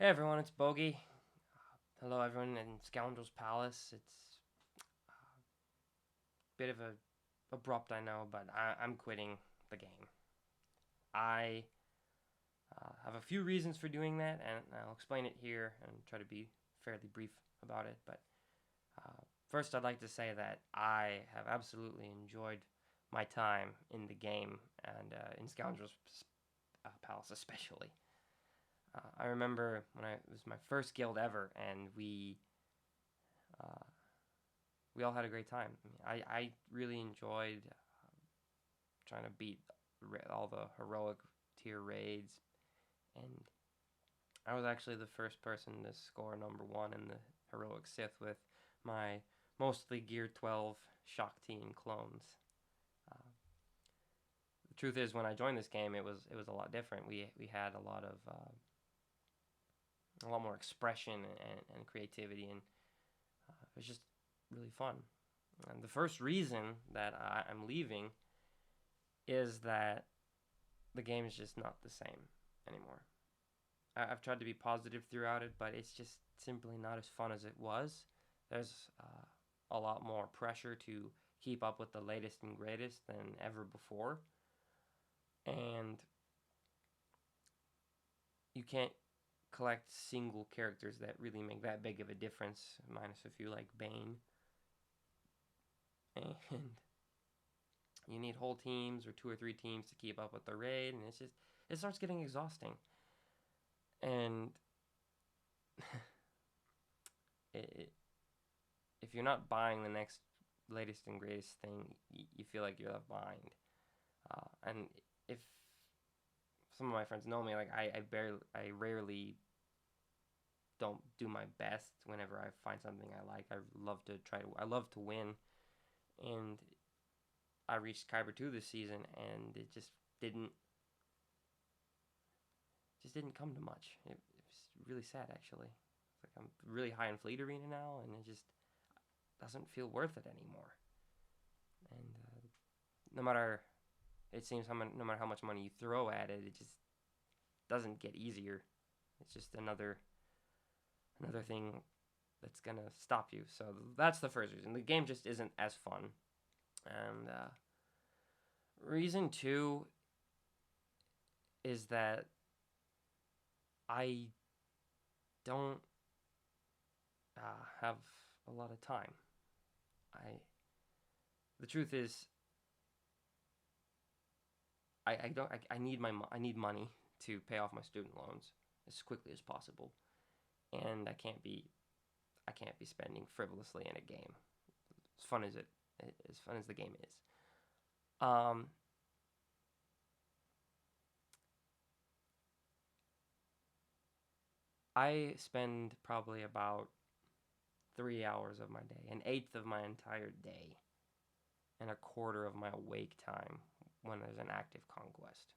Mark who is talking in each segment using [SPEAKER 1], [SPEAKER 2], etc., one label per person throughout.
[SPEAKER 1] Hey everyone, it's Bogey. Hello everyone in Scoundrel's Palace. It's a bit of a abrupt, I know, but I'm quitting the game. I have a few reasons for doing that, and I'll explain it here and try to be fairly brief about it. But first, I'd like to say that I have absolutely enjoyed my time in the game and in Scoundrel's Palace especially. I remember when it was my first guild ever, and uh, we all had a great time. I really enjoyed trying to beat all the heroic tier raids, and I was actually the first person to score number one in the heroic Sith with my mostly gear 12 shock team clones. Uh, the truth is, when I joined this game, it was a lot different. We had a lot more expression and creativity, and it was just really fun. And the first reason that I'm leaving is that the game is just not the same anymore. Have tried to be positive throughout it, but it's just simply not as fun as it was. There's a lot more pressure to keep up with the latest and greatest than ever before, and you can't collect single characters that really make that big of a difference, minus a few like Bane. And you need whole teams or two or three teams to keep up with the raid, and it starts getting exhausting. And it, if you're not buying the next latest and greatest thing, you feel like you're left behind. And if some of my friends know me, like I rarely don't do my best whenever I find something I like. I love to win, and I reached Kyber 2 this season, and it just didn't come to much. It was really sad actually. It's like I'm really high in Fleet Arena now, and it just doesn't feel worth it anymore. And no matter it seems no matter how much money you throw at it, it just doesn't get easier. It's just another thing that's gonna stop you. So that's the first reason. The game just isn't as fun. And reason two is that I don't have a lot of time. I the truth is I don't I need I need money to pay off my student loans as quickly as possible, and I can't be spending frivolously in a game. As fun as as fun as the game is. Um, I spend probably about 3 hours of my day, an eighth of my entire day, and a quarter of my awake time when there's an active conquest.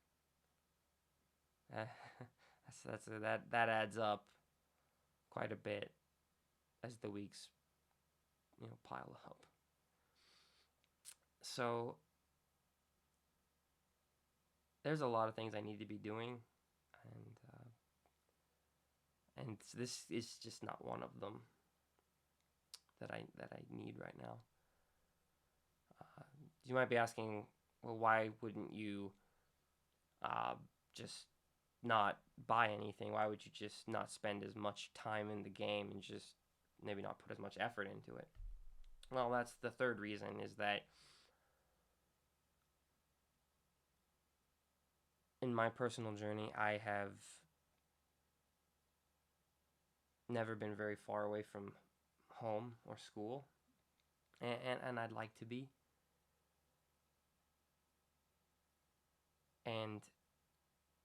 [SPEAKER 1] That adds up quite a bit as the weeks pile up. So there's a lot of things I need to be doing, and this is just not one of them that I need right now. You might be asking, well, why wouldn't you uh, just not buy anything? Why would you just not spend as much time in the game and just maybe not put as much effort into it? Well, that's the third reason, is that in my personal journey, I have never been very far away from home or school, and I'd like to be. And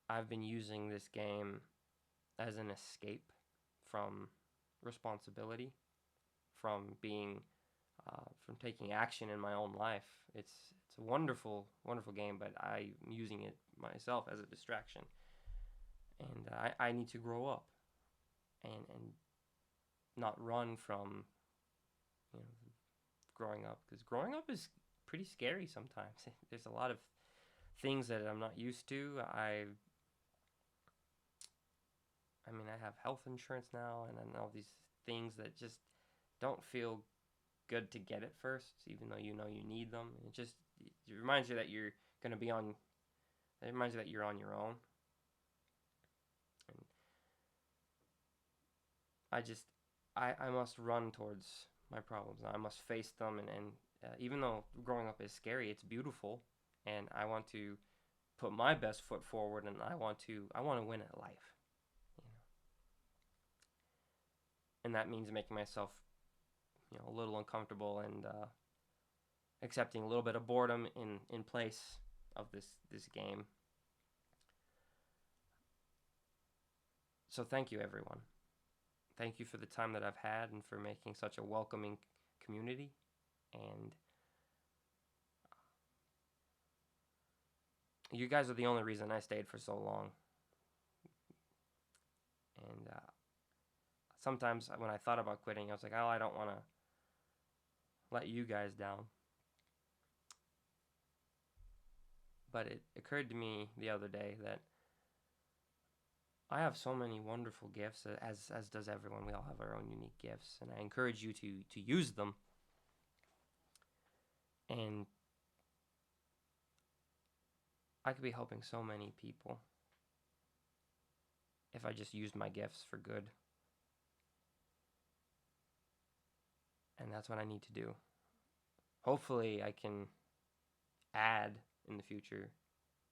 [SPEAKER 1] I've been using this game as an escape from responsibility, from taking action in my own life. It's a wonderful game, but I'm using it myself as a distraction, and I need to grow up and not run from you know growing up, because growing up is pretty scary sometimes. There's a lot of things that I'm not used to. I mean, I have health insurance now, and then all these things that just don't feel good to get at first, even though you know you need them. It reminds you that you're gonna be on. It reminds you that you're on your own. And I just I must run towards my problems. I must face them, and even though growing up is scary, it's beautiful, and I want to put my best foot forward, and I want to win at life, you know. And that means making myself, a little uncomfortable, and accepting a little bit of boredom in place of this game. So thank you, everyone. Thank you for the time that I've had and for making such a welcoming community. And you guys are the only reason I stayed for so long. And sometimes when I thought about quitting, I was like, oh, I don't want to let you guys down. But it occurred to me the other day that I have so many wonderful gifts, as does everyone. We all have our own unique gifts, and I encourage you to use them. And I could be helping so many people if I just used my gifts for good. And that's what I need to do. Hopefully, I can add in the future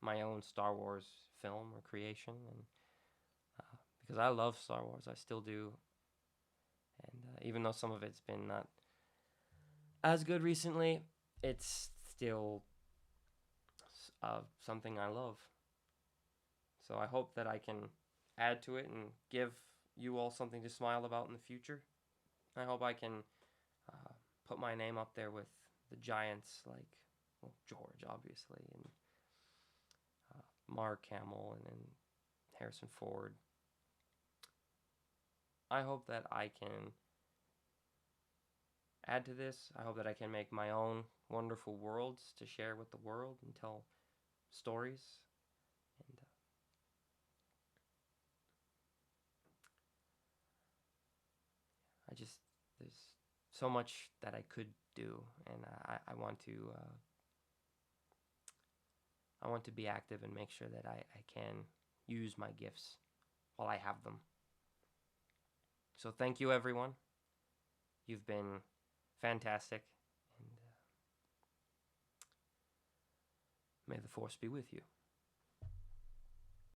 [SPEAKER 1] my own Star Wars film or creation, and because I love Star Wars, I still do. And even though some of it's been not as good recently, it's still something I love. So I hope that I can add to it and give you all something to smile about in the future. I hope I can put my name up there with the giants like, well, George, obviously, and Mark Hamill, and Harrison Ford. I hope that I can add to this. I hope that I can make my own wonderful worlds to share with the world and tell stories. And there's so much that I could do, and I want to be active and make sure that I can use my gifts while I have them. So thank you, everyone. You've been fantastic, and may the force be with you.